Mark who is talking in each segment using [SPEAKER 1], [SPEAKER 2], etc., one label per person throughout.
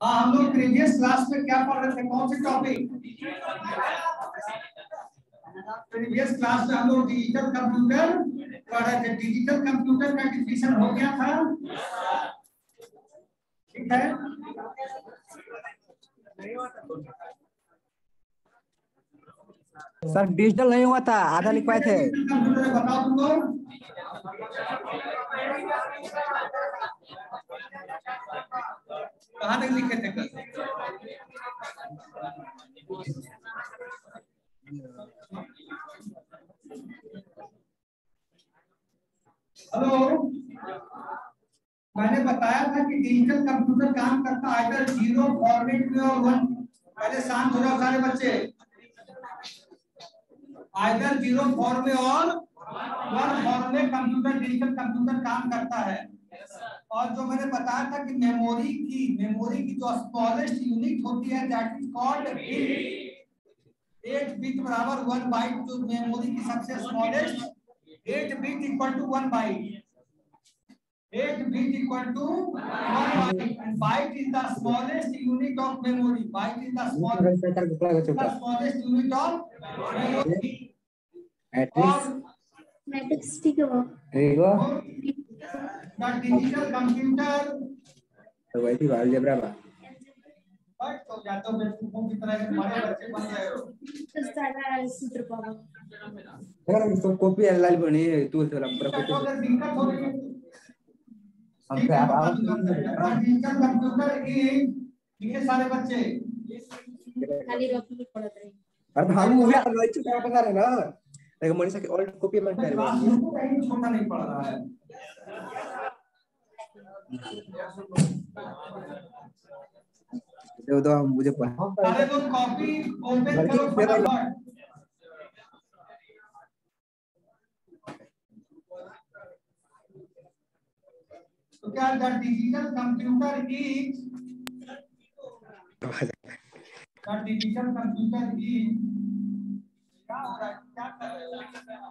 [SPEAKER 1] हाँ, हम लोग प्रीवियस क्लास में क्या पढ़ रहे थे, कौन से टॉपिक? प्रीवियस क्लास में हम लोग डिजिटल कंप्यूटर पढ़ रहे थे। डिजिटल कंप्यूटर का डिफिनेशन हो गया था, ठीक है।
[SPEAKER 2] सर डिजिटल नहीं हुआ था, आधा लिख पाए थे।
[SPEAKER 1] कंप्यूटर बताओ तुम लोग। कहाँ तक लिखे थे कल? हेलो, मैंने बताया था कि डिजिटल कंप्यूटर काम करता है अगर जीरो फॉर्मेट में और वन। पहले शांत हो जाओ सारे बच्चे। आइदर जीरो फॉर्म में और वन फॉर्म में कंप्यूटर, डिजिटल कंप्यूटर काम करता है। और जो मैंने बताया था कि मेमोरी की जो स्मॉलेस्ट यूनिट होती है that is called bit. 8 bit बराबर 1 बाइट। जो मेमोरी की सबसे smallest 8 bit equal to 1 byte. 8 bit equal to 1 byte, and byte is the smallest unit of memory. Byte is the smallest unit of memory.
[SPEAKER 3] Matrix ठीक है वो।
[SPEAKER 1] The digital computer
[SPEAKER 2] तो वही थी अलजेब्रा बा।
[SPEAKER 1] बट तो या तो बेवकूफों की तरह बड़े बच्चे बन रहे हो।
[SPEAKER 3] तो सारा सूत्र पाओ।
[SPEAKER 2] अगर हम सब कॉपी लाल बनी तू चला पूरा
[SPEAKER 1] तो अगर दिक्कत हो रही है
[SPEAKER 2] हम पे आप
[SPEAKER 1] डिजिटल कंप्यूटर की ये सारे बच्चे
[SPEAKER 3] खाली रखी पड़त रही।
[SPEAKER 2] अरे हम वो यार नहीं चुका बता रहे ना, लेकिन मनीषा की ओल्ड कॉपी में कर
[SPEAKER 1] क्लास में तो कहीं छोटा नहीं पड़ रहा है।
[SPEAKER 2] तो हम मुझे
[SPEAKER 1] सारे लोग कॉपी ओपन करो फटाफट। तो क्या डिजिटल कंप्यूटर की क्या हो रहा है, क्या कर रहे हो?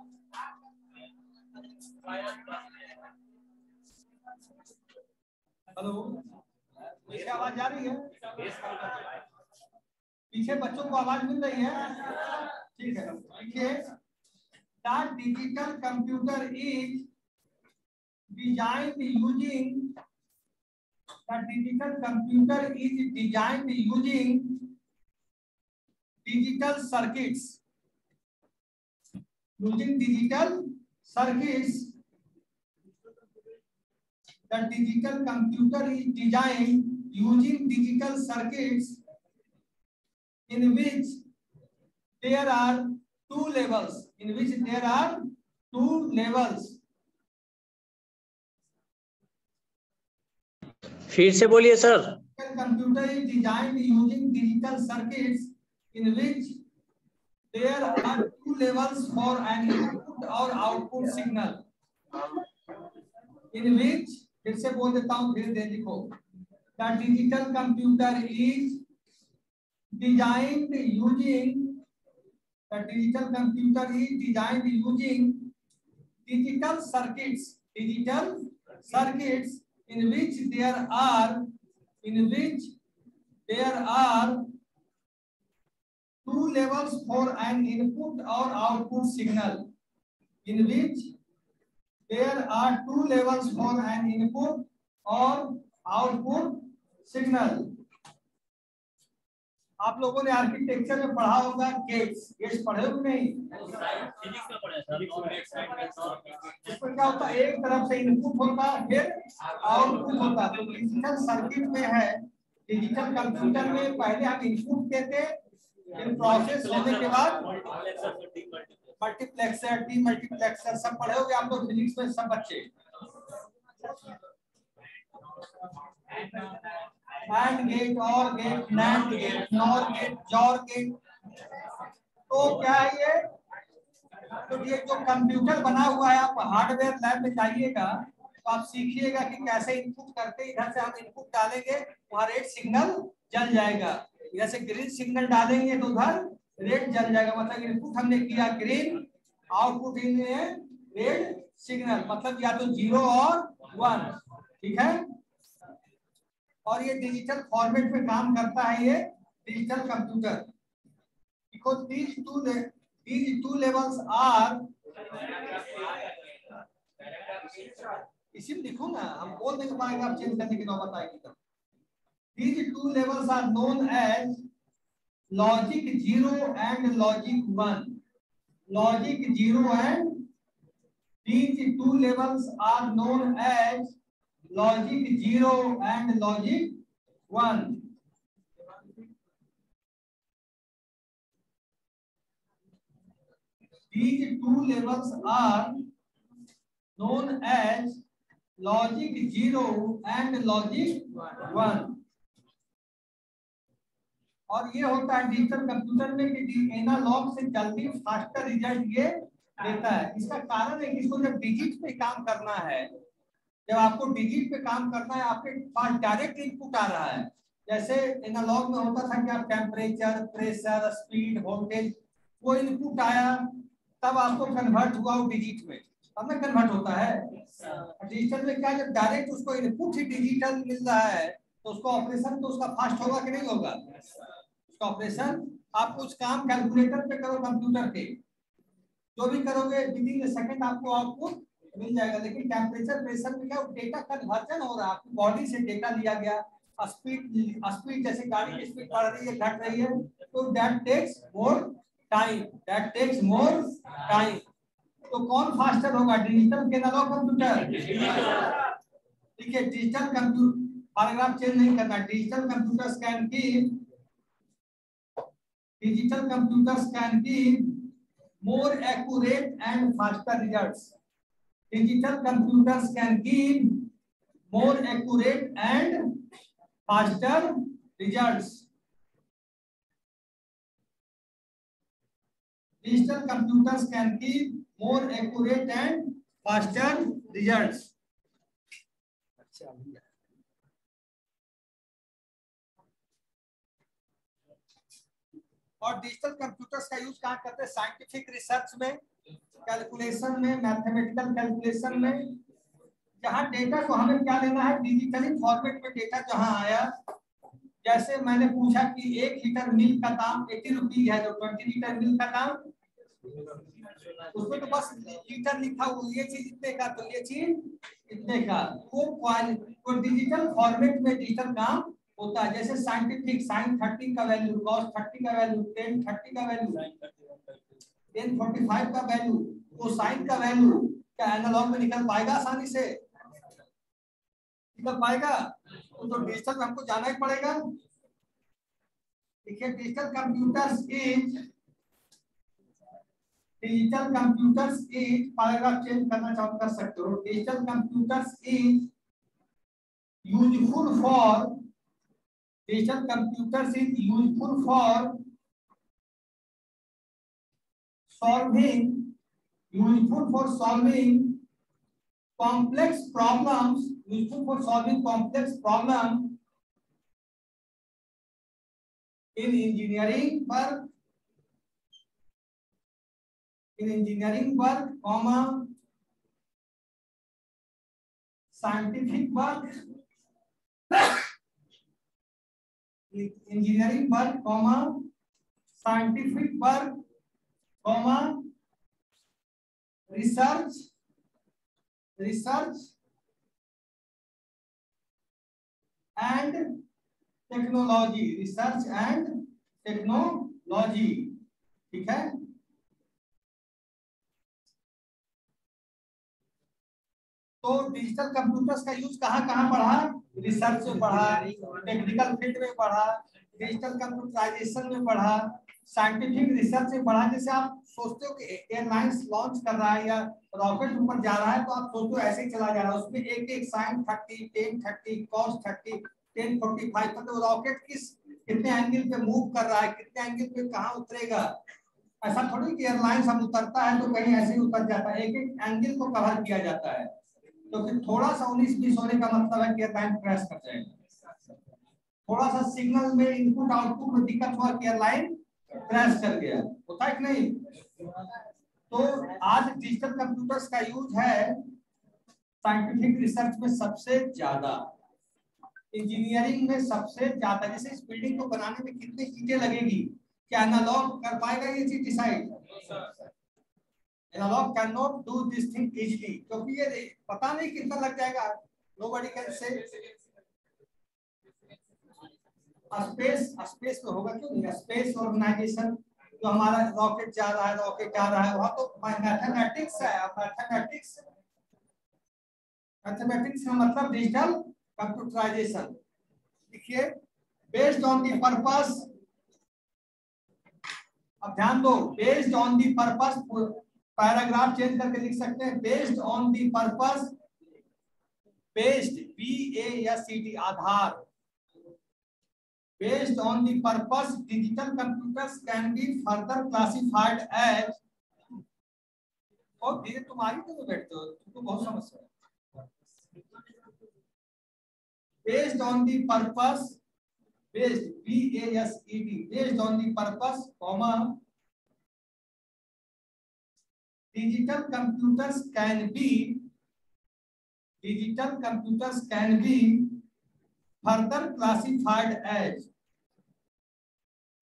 [SPEAKER 1] हेलो, मेरी आवाज जा रही है? पीछे बच्चों को आवाज मिल रही है? ठीक है, देखिए digital computer is designed using digital circuits. Using digital circuits, the digital computer is designed using digital circuits in which there are two levels.
[SPEAKER 4] फिर से बोलिए sir.
[SPEAKER 1] Computer is designed using digital circuits in which there are two levels for an input or output signal. In which, फिर से बोल देता हूँ, फिर दे लिखो। The digital computer is designed using digital circuits in which there are two levels for an input or output signal. In which there are two levels for an input or output signal. आप लोगों ने architecture में पढ़ा होगा gets पढ़े हो नहीं?
[SPEAKER 4] Physics में पढ़ा सर।
[SPEAKER 1] इसमें क्या होता है, एक तरफ से इनपुट होता है फिर आउटपुट होता है। तो डिजिटल सर्किट में है, डिजिटल कंप्यूटर में पहले हम इनपुट देते, फिर प्रोसेस होने के बाद मल्टीप्लेक्सर, डीमल्टीप्लेक्सर सब पढ़े होगे आप लोग फिजिक्स में सब बच्चे। एंड गेट, और gate, NAND gate, NOR gate, XOR gate. तो क्या है ये? तो ये जो कंप्यूटर बना हुआ है, आप हार्डवेयर लैब में जाइएगा तो आप सीखिएगा कि कैसे इनपुट करते, इधर से हम इनपुट डालेंगे वहाँ रेड सिग्नल जल जाएगा, इधर से ग्रीन सिग्नल डालेंगे तो उधर रेड जल जाएगा। मतलब इनपुट हमने किया green, output in red signal, मतलब या तो 0 और 1। ठीक है, और ये डिजिटल फॉर्मेट में काम करता है ये digital computer. Because these two levels are, इसी में लिखो ना, हम बोल नहीं पाएंगे, आप चेंज करने की नौबत आएगी तब। These two levels are known as logic 0 and logic 1. Logic 0 and these two levels are known as logic 0 and logic 1. These two levels are known as logic 0 and logic 1. और ये होता है डिजिटल कंप्यूटर में कि analogue से जल्दी faster result ये देता है। इसका कारण है कि इसको जब डिजिट पे काम करना है, जब आपको डिजिट पे काम करना है, आपके पास डायरेक्ट इनपुट आ रहा है। जैसे एनालॉग में होता था कि आप टेम्परेचर, प्रेशर, स्पीड, वोल्टेज, वो इनपुट आया तब आपको कन्वर्ट हुआ वो डिजिट में, तब में कन्वर्ट होता है। डिजिटल में क्या, जब डायरेक्ट उसको इनपुट ही डिजिटल मिल रहा है तो उसको ऑपरेशन तो उसका फास्ट होगा कि नहीं होगा? उसका ऑपरेशन आप कुछ काम कैलकुलेटर पे करो, कंप्यूटर पे जो भी करोगे विद इन सेकंड आपको आउटपुट मिल जाएगा। लेकिन टेम्परेचर, प्रेशर में क्या, डेटा कन्वर्जन हो रहा है, आपकी बॉडी से डेटा लिया गया। स्पीड जैसे गाड़ी की स्पीड बढ़ रही है, घट रही है, तो दैट टेक्स मोर टाइम, तो कौन फास्टर होगा, डिजिटल के एनालॉग कंप्यूटर? ठीक है, डिजिटल कंप्यूटर, पैराग्राफ चेंज नहीं करना। Digital computers can give more accurate and faster results. Digital computers can give more accurate and faster results. Digital computers can give more accurate and faster results. और digital computers का use कहाँ करते हैं? Scientific research में, calculation में, mathematical calculation में। जहाँ data को हमें क्या लेना है, डिजिटली फॉर्मेट में डेटा जहाँ आया। जैसे मैंने पूछा कि 1 लीटर मिल्क का दाम 80 रुपीज है, तो 20 लीटर मिल्क का दाम, उसमें तो बस लीटर लिखा हुआ, ये चीज इतने का, तो ये चीज इतने का। वो डिजिटल फॉर्मेट में डिजिटल काम होता है। जैसे साइंटिफिक, sin 30 का वैल्यू, cos 30 का वैल्यू, tan 30 का वैल्यू, tan 45 का वैल्यू, वो साइन का वैल्यू क्या एनालॉग में निकल पाएगा? आसानी से निकल पाएगा? तो डिजिटल में हमको जाना ही पड़ेगा। देखिए, digital computers is paragraph change करना चाहो कर सकते हो। Digital computers is useful for Digital computers is useful for solving complex problems. Useful for solving complex problems in engineering work, comma scientific work. Engineering work, comma scientific work, comma research and technology, ठीक है। तो digital computers का use कहाँ बढ़ा? Research में बढ़ा, technical field में बढ़ा, डिजिटल कंप्यूटराइजेशन में बढ़ा, साइंटिफिक रिसर्च में बढ़ा। जैसे आप सोचते हो कि एयरलाइंस लॉन्च कर रहा है या रॉकेट ऊपर जा रहा है, तो आप सोचते हो ऐसे ही चला जा रहा है, उसमें एक sin 30, tan 30, cos 30, tan 45, मतलब रॉकेट कितने एंगल पे मूव कर रहा है, कितने एंगल पे कहाँ उतरेगा। ऐसा थोड़ी कि एयरलाइंस हम उतरता है तो कहीं ऐसे ही उतर जाता है, एक एंगल को कवर किया जाता है। तो फिर थोड़ा सा 19-20 होने का मतलब है कि एयरलाइन क्रैश कर जाएगा। थोड़ा सा सिग्नल में इनपुट आउटपुट में दिक्कत हुआ कि एयरलाइन क्रैश कर गया, होता है कि नहीं? तो आज डिजिटल कंप्यूटर्स का यूज है साइंटिफिक रिसर्च में सबसे ज्यादा। इंजीनियरिंग में सबसे ज्यादा, जैसे इस बिल्डिंग को बनाने में कितनी ईंटें लगेगी, क्या एनालॉग कर पाएगा ये चीज decide? Analog can not do this thing easily, क्योंकि ये पता नहीं कितना लग जाएगा, नोबडी कैन से। स्पेस में होगा क्यों नहीं? स्पेस ऑर्गेनाइजेशन, जो हमारा रॉकेट जा रहा है वहां तो मैथमेटिक्स है। मैथमेटिक्स का मतलब डिजिटल कंप्यूटराइजेशन। देखिए, बेस्ड ऑन दी पर्पस, अब ध्यान दो, based on the purpose, paragraph change करके लिख सकते हैं, based on the purpose, based BASED Aadhaar, based on the purpose digital computers can be further classified as, और धीरे तुम्हारी तो बैठते हो, तुमको बहुत समस्या है। based on the purpose, based BASED, based on the purpose, comma, digital computers can be further classified as,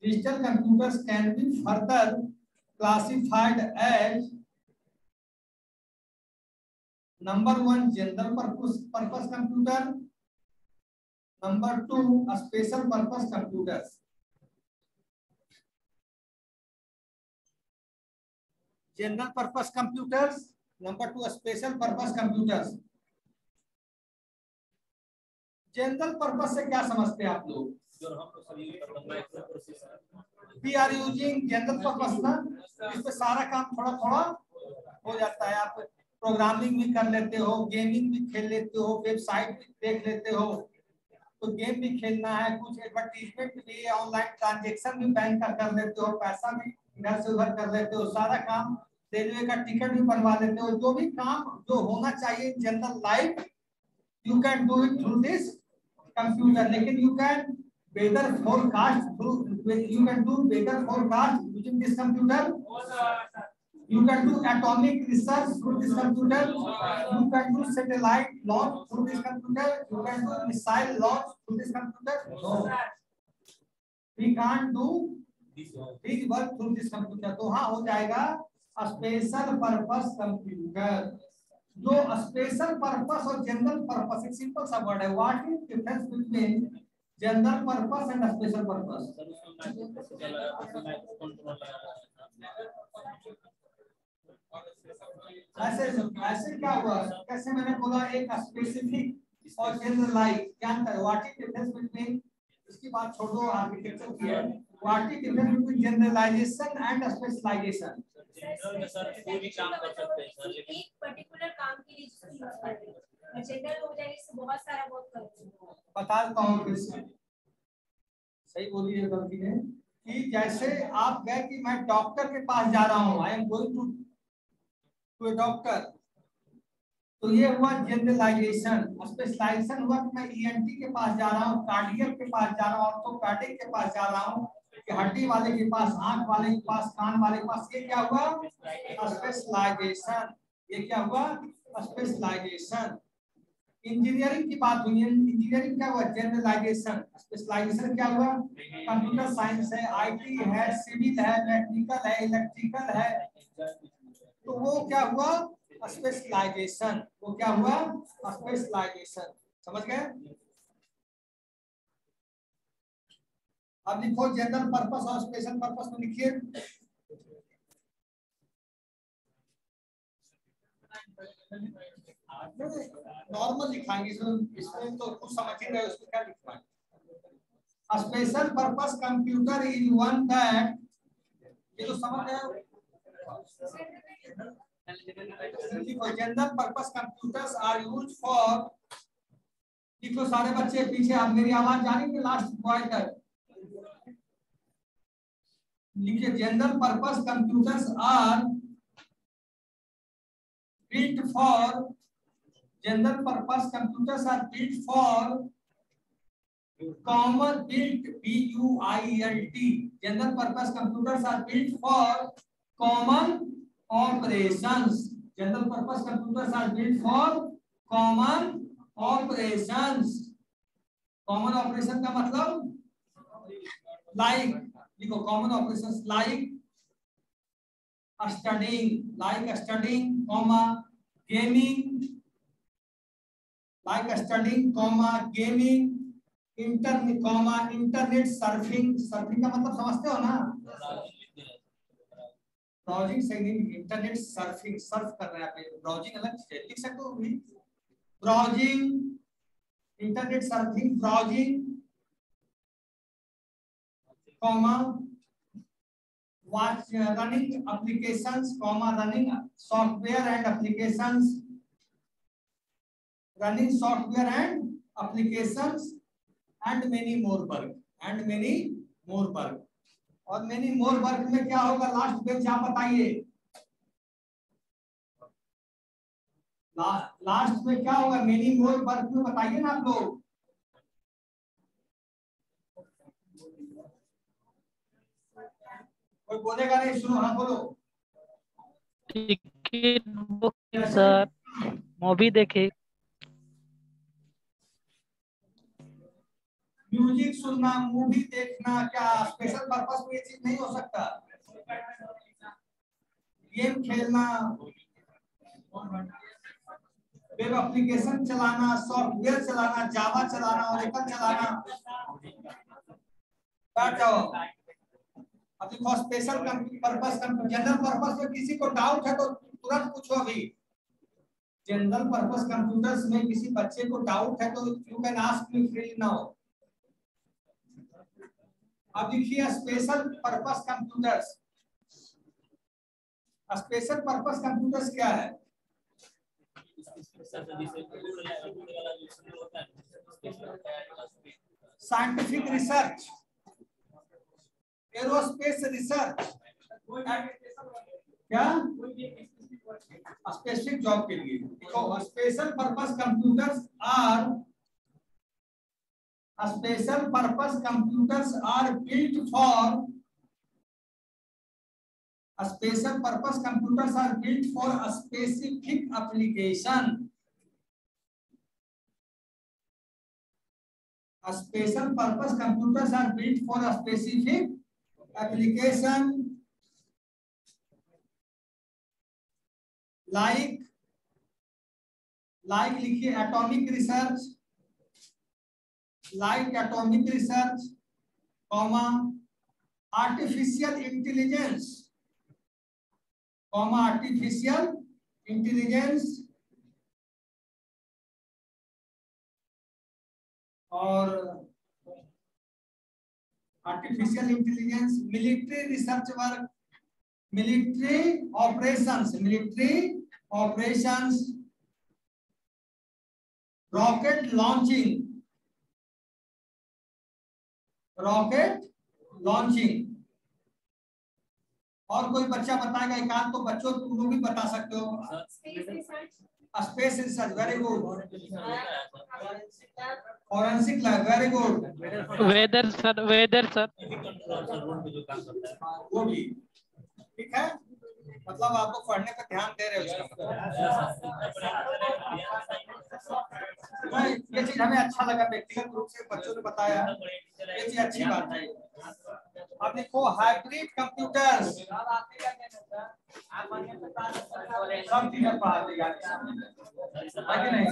[SPEAKER 1] digital computers can be further classified as, number 1 general purpose computer, number 2 special purpose computers। General purpose computers, number 2 special purpose computers. General purpose से क्या समझते हैं आप लोग? We are using general purpose ना, इसमें सारा काम थोड़ा थोड़ा हो जाता है। आप प्रोग्रामिंग भी कर लेते हो, गेमिंग भी खेल लेते हो, वेबसाइट भी देख लेते हो, तो गेम भी खेलना है, कुछ एडवर्टीजमेंट भी, ऑनलाइन ट्रांजेक्शन भी बैंक का कर लेते हो, पैसा भी इधर से उधर कर लेते हो, सारा काम, रेलवे का टिकट भी बनवा लेते हो, जो भी काम जो होना चाहिए general life, you can do it through this computer. लेकिन you can better forecast through, you can do better forecast using this computer, you can do atomic research through this computer, you can do satellite launch through this computer, you can do missile launch through this computer. No, we can't do this work through this computer। तो हाँ हो जाएगा special purpose computer. जो special purpose और general purpose, एक simple सा word है, what is difference between general purpose and special purpose? ऐसे क्या हुआ, कैसे मैंने बोला एक स्पेसिफिक और जनरलाइज, क्या अंतर, व्हाट इज डिफरेंस बिटवीन, इसकी बात छोड़ो, आर्किटेक्चर की है, what is difference between generalization and specialization?
[SPEAKER 4] General में सर कोई काम कर सकते हैं सर, लेकिन
[SPEAKER 3] एक पर्टिकुलर काम के लिए जिसको यूज करते हैं, जनरल हो जाएगा इससे बहुत सारा वर्क करते हैं।
[SPEAKER 1] बता देता हूँ फिर से, सही बोली है गलती ने, कि जैसे आप गए कि मैं डॉक्टर के पास जा रहा हूँ, I am going to a doctor, तो ये हुआ जनरलाइजेशन। स्पेशलाइजेशन हुआ कि मैं ENT के पास जा रहा हूँ, कार्डियक के पास जा रहा हूँ, ऑर्थोपेडिक के पास जा रहा हूँ, हड्डी वाले के पास, आंख वाले के पास, कान वाले के पास। ये क्या हुआ? स्पेशलाइजेशन। ये क्या हुआ? स्पेशलाइजेशन। इंजीनियरिंग की बात हुई है, इंजीनियरिंग क्या हुआ? जनरलाइजेशन। स्पेशलाइजेशन क्या हुआ? कंप्यूटर साइंस है, IT है, सिविल है, मैकेनिकल है, इलेक्ट्रिकल है, तो वो क्या हुआ? स्पेशलाइजेशन। वो क्या हुआ? स्पेशलाइजेशन। समझ गए? अब लिखो जनरल पर्पस और स्पेशल पर्पस में लिखिए। नॉर्मल लिखाएंगे, इसमें तो कुछ समझ ही रहे, उसमें क्या लिखवाएं। Special purpose computer is one that, ये तो समझ गए। General purpose computers are used for, लिखो सारे बच्चे पीछे, आप मेरी आवाज जा रही है लास्ट पॉइंट तक लिखिए। General purpose computers are built for, general purpose computers are built for common, built BUILT, general purpose computers are built for common operations. General purpose computers are built for common operations. Common operation का मतलब like, देखो common operations like studying comma gaming, like studying comma gaming, internet surfing, surfing का मतलब समझते हो ना, browsing सही नहीं, इंटरनेट सर्फिंग, सर्फ कर रहे हैं आप, ब्राउजिंग अलग चीज है, लिख सकते हो भी, browsing, internet surfing, browsing comma watch running applications comma running software and applications, running software and applications and many more work, and many more work, और many more work में क्या होगा लास्ट पेज आप बताइए, लास्ट में क्या होगा many more work में बताइए ना आप लोग, कोई बोलेगा नहीं, सुनो, हाँ बोलो।
[SPEAKER 5] टिकट बुक सर, मूवी देखे,
[SPEAKER 1] म्यूजिक सुनना, मूवी देखना, क्या स्पेशल पर्पस में ये चीज नहीं हो सकता, गेम खेलना, वेब एप्लीकेशन चलाना, सॉफ्टवेयर चलाना, जावा चलाना, ओरेकल चलाना, बैठ जाओ। अब देखो स्पेशल पर्पस, जनरल पर्पस में किसी को डाउट है तो तुरंत पूछो, अभी जनरल पर्पस कंप्यूटर्स में किसी बच्चे को डाउट है तो you can ask me freely now. अब देखिए special purpose computers, special purpose computers क्या है, साइंटिफिक रिसर्च, एरोस्पेस रिसर्च, क्या स्पेसिफिक जॉब के लिए। देखो special purpose computers are built for, special purpose computers are built for a specific application, special purpose computers are built for a specific application, like लिखिए atomic research, like atomic research, comma artificial intelligence, comma artificial intelligence, और artificial intelligence, military research work, military operations, rocket launching, और कोई बच्चा बताएगा, एक आध तो बच्चों तुम लोग भी बता सकते हो। Space research, very good. Forensic lab, very good.
[SPEAKER 5] Weather sir,
[SPEAKER 1] वो भी ठीक है, मतलब आप लोग पढ़ने पर ध्यान दे रहे हो इसका मतलब। ये चीज हमें अच्छा लगा, व्यक्तिगत रूप से बच्चों ने बताया, ये चीज अच्छी बात है। अब देखो हाइब्रिड कंप्यूटर्स, सब चीजें पढ़ाते नहीं।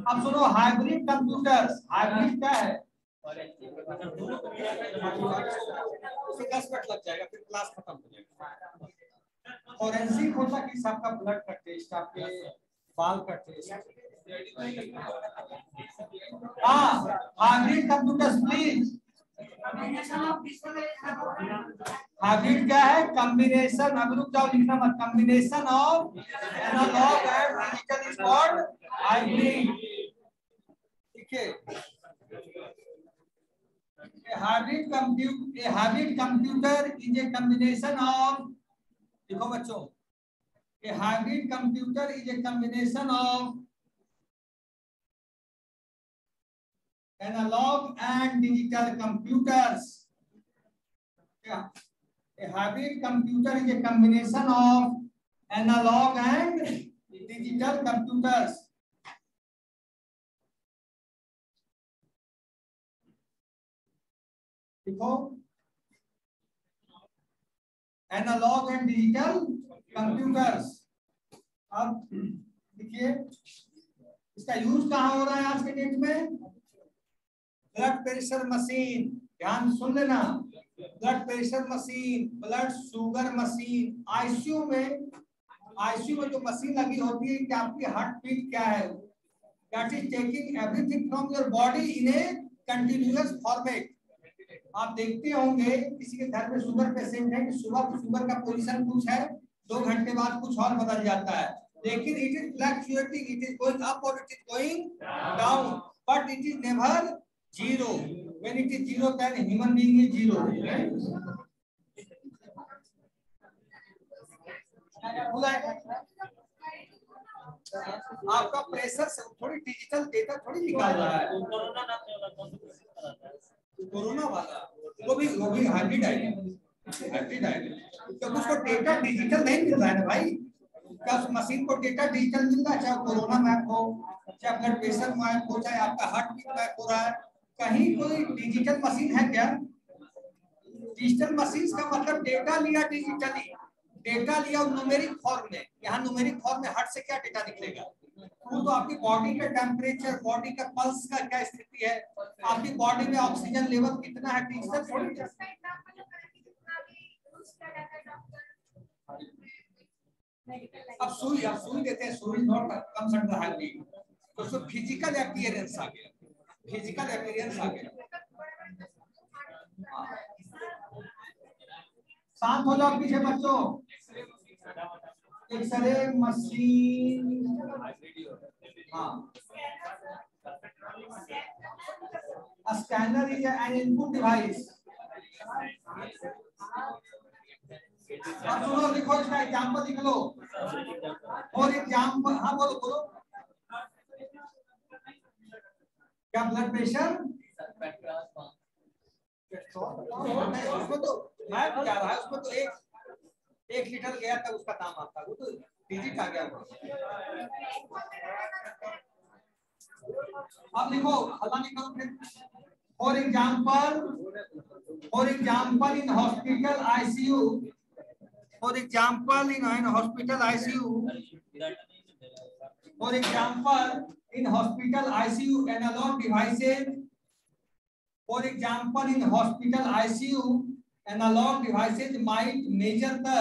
[SPEAKER 1] अब सुनो हाइब्रिड कंप्यूटर्स, हाइब्रिड क्या है, 10 मिनट लग जाएगा फिर क्लास खत्म हो जाएगा। फॉरेंसिक होता कि सबका ब्लड का टेस्ट, आपके बाल का टेस्ट। हाँ हाइब्रिड कंप्यूटर्स प्लीज। हाइब्रिड क्या है, कॉम्बिनेशन, अब रुक जाओ लिखना मत, combination of analog and digital is called hybrid. ठीक है, a hybrid computer is a combination of, देखो बच्चों, a hybrid computer is a combination of analog and digital computers. Yeah, a hybrid computer is a combination of analog and digital computers. देखो analogue and digital computers. अब देखिए इसका use कहाँ हो रहा है आज के डेट में? ब्लड प्रेशर मशीन, ध्यान सुन लेना, blood pressure machine, blood sugar machine, ICU में जो मशीन लगी होती है कि आपकी हार्ट बीट क्या है, that is taking everything from your body in A continuous format. आप देखते होंगे किसी के घर में शुगर पेशेंट है कि सुबह शुगर का पोजीशन कुछ है, 2 घंटे बाद कुछ और बदल जाता है, लेकिन it is fluctuating, it is going up और it is going down, but it is never zero. When it is zero then human being is zero. आपका प्रेशर से थोड़ी डिजिटल डेटा थोड़ी निकाल रहा है।
[SPEAKER 4] कोरोना नाम से वाला कौन सा
[SPEAKER 1] कोरोना वाला वो भी हाइब्रिड है, तो उसको डेटा डिजिटल नहीं मिल रहा है ना भाई। क्या उस मशीन को डेटा डिजिटल मिल रहा है? चाहे कोरोना मैप हो, चाहे ब्लड प्रेशर मैप हो, चाहे आपका हार्ट बीट मैप हो रहा है, कहीं कोई डिजिटल मशीन है क्या? डिजिटल मशीन का मतलब डेटा लिया डिजिटली, डेटा लिया न्यूमेरिक फॉर्म में। यहाँ न्यूमेरिक फॉर्म में हार्ट से क्या डेटा निकलेगा? वो तो आपकी बॉडी का टेम्परेचर, बॉडी का पल्स का क्या स्थिति है, आपकी बॉडी में ऑक्सीजन लेवल कितना है, डिजिटल थोड़ी। अब सुई देते हैं, सुई नॉट कम्स अंडर हाइब्रिड, तो उसको फिजिकल अपीयरेंस आ गया, फिजिकल अपीयरेंस आ गया। शांत हो जाओ पीछे बच्चों। एक्सरे मशीन, हाँ, scanner is an input device. अब सुनो, लिखो इसका एग्जांपल लिख लो। और एग्जांपल, हाँ बोलो। क्या ब्लड प्रेशर? उसमें तो मैप क्या रहा है, उसमें तो 1 लीटर गया था उसका नाम आता है, वो तो डिजिट आ गया। अब लिखो, हल्ला नहीं करो फिर। For example in hospital ICU, for example in hospital ICU, for example in hospital ICU analog devices, for example in hospital ICU analog devices might measure the,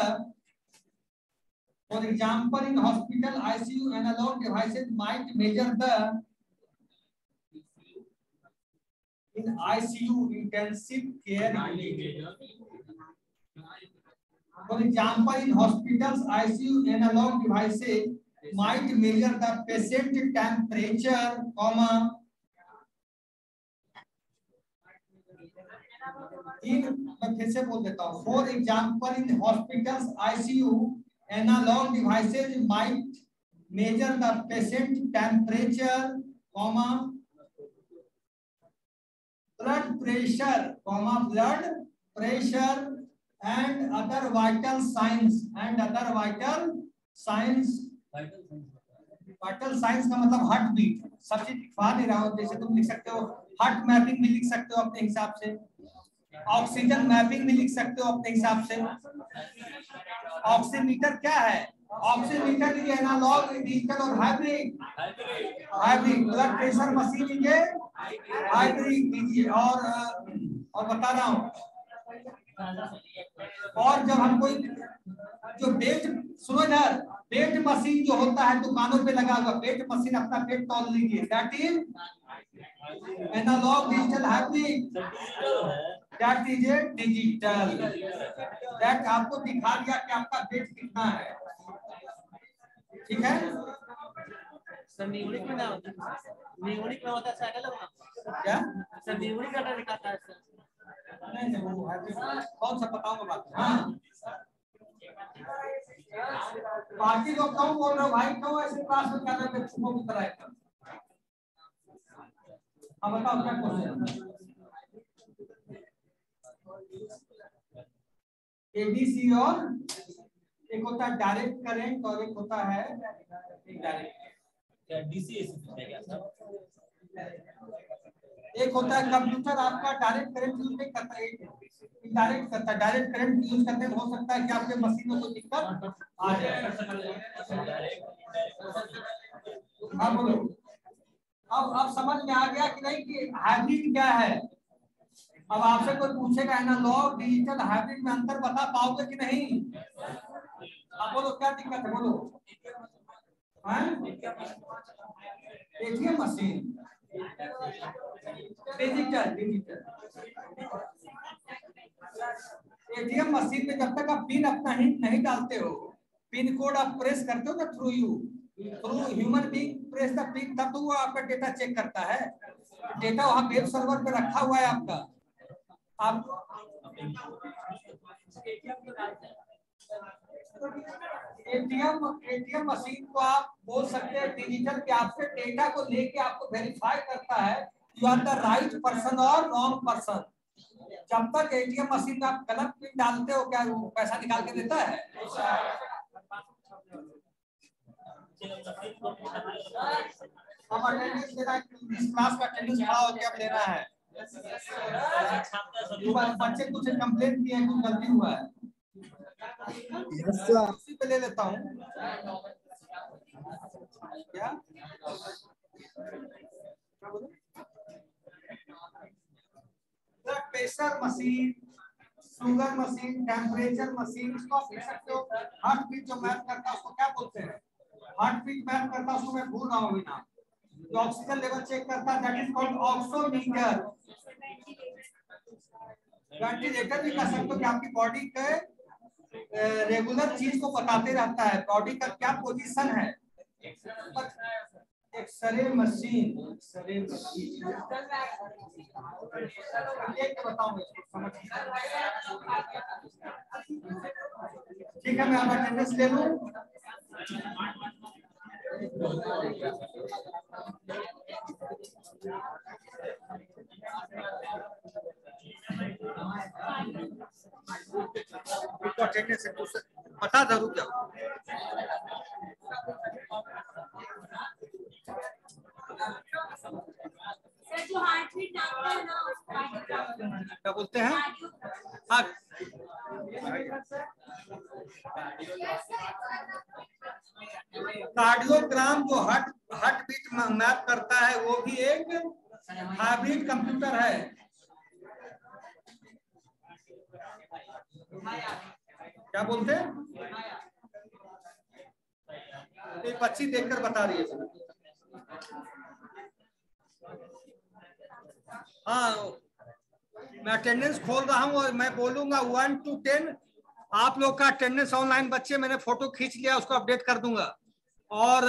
[SPEAKER 1] for example in hospital ICU analog devices might measure the, in ICU intensive care unit. For example, in hospitals, ICU analog devices might measure the patient temperature, comma, मैं फिर से बोल देता हूँ। For example, in hospitals, ICU analog devices might measure the patient temperature, comma, blood pressure and other vital signs, vital signs का मतलब heart beat. सब चीज लिखवा नहीं रहा हूँ, जैसे तुम लिख सकते हो हार्ट मैपिंग भी लिख सकते हो अपने हिसाब से, ऑक्सीजन मैपिंग भी लिख सकते हो अपने हिसाब से। ऑक्सीमीटर क्या है? ऑक्सीमीटर इज एनालॉग, डिजिटल और hybrid. Blood pressure machine is hybrid. और बता रहा हूँ, और जब हम कोई जो वेट, सुनो इधर, वेट मशीन जो होता है दुकानों पे लगा हुआ, वेट मशीन अपना पेट तौल लीजिए, that is analog, digital, hybrid, that is a digital. That आपको दिखा दिया कि आपका वेट कितना है, ठीक है?
[SPEAKER 5] सर न्यूमरिक में ना होता है, न्यूमरिक में होता है साइकिल
[SPEAKER 1] क्या
[SPEAKER 5] सर, न्यूमरिक का दिखाता है सर।
[SPEAKER 1] नहीं वो कौन सा बताऊंगा बात। हाँ, बाकी लोग क्यों बोल रहे हो भाई, क्यों ऐसे क्लास में कर रहे हो की तरह? अब बताओ क्या क्वेश्चन? एडीसी और एक होता है डायरेक्ट करंट और एक होता है इनडायरेक्ट।
[SPEAKER 4] क्या डीसी है क्या सर?
[SPEAKER 1] एक होता है कंप्यूटर आपका डायरेक्ट करंट यूज नहीं करता है, इनडायरेक्ट करता है। डायरेक्ट करंट यूज करने में हो सकता है कि आपके मशीन में कोई दिक्कत आ जाए। हाँ बोलो। अब समझ में आ गया कि नहीं कि हाइब्रिड क्या है। अब आपसे कोई पूछेगा एनालॉग डिजिटल हाइब्रिड में अंतर बता पाओगे कि नहीं? अब बोलो क्या दिक्कत है, बोलो। ATM machine digital ATM machine में जब तक आप पिन अपना हिंट नहीं डालते हो, पिन कोड आप प्रेस करते हो ना through human being press the pin, तब तो वो आपका डेटा चेक करता है। डेटा वहां वेब सर्वर पे रखा हुआ है आपका। आप एटीएम मशीन को आप बोल सकते हैं डिजिटल, कि आपसे डेटा को लेके आपको वेरीफाई करता है you are the right person और रॉन्ग पर्सन। जब तक एटीएम मशीन में आप गलत पिन डालते हो, क्या वो पैसा निकाल के देता है? हम अटेंडेंस देना है, इस क्लास का अटेंडेंस खड़ा होकर अब लेना है। बच्चे कुछ कंप्लेन किए हैं, कुछ गलती हुआ है। उसी पे ले लेता हूँ क्या pressure machine, sugar machine, temperature machine, इसको आप लिख सकते हो। हार्ट बीट जो मैप करता है उसको क्या बोलते हैं? हार्ट बीट मैप करता है, उसको मैं भूल रहा हूँ ना। जो ऑक्सीजन लेवल चेक करता है that is called oximeter. Ventilator भी कह सकते हो कि आपकी बॉडी के रेगुलर चीज को बताते रहता है, बॉडी का क्या पोजीशन है। एक्सरे मशीन, बताऊंगा समझ। ठीक है, मैं आप अटेंडेंस ले लूं। अटेंडेंस बता जरूर जाओ।
[SPEAKER 3] सर जो हार्ट बीट नापते हैं ना,
[SPEAKER 1] क्या बोलते हैं? हाँ, कार्डियोग्राम जो हार्ट बीट मैप करता है वो भी एक हाइब्रिड कंप्यूटर है। क्या बोलते हैं? एक बच्ची देखकर बता रही है। हाँ, मैं अटेंडेंस खोल रहा हूँ और मैं बोलूंगा 1 to 10। आप लोग का अटेंडेंस ऑनलाइन बच्चे मैंने फोटो खींच लिया, उसको अपडेट कर दूंगा। और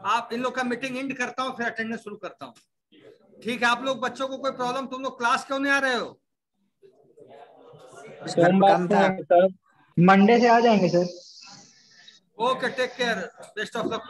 [SPEAKER 1] आप इन लोग का मीटिंग एंड करता हूँ, फिर अटेंडेंस शुरू करता हूँ। ठीक है, आप लोग बच्चों को कोई प्रॉब्लम? तुम लोग क्लास क्यों नहीं आ रहे हो?
[SPEAKER 6] सोमवार सर, मंडे से आ जाएंगे sir.
[SPEAKER 1] Okay, take care, best of luck.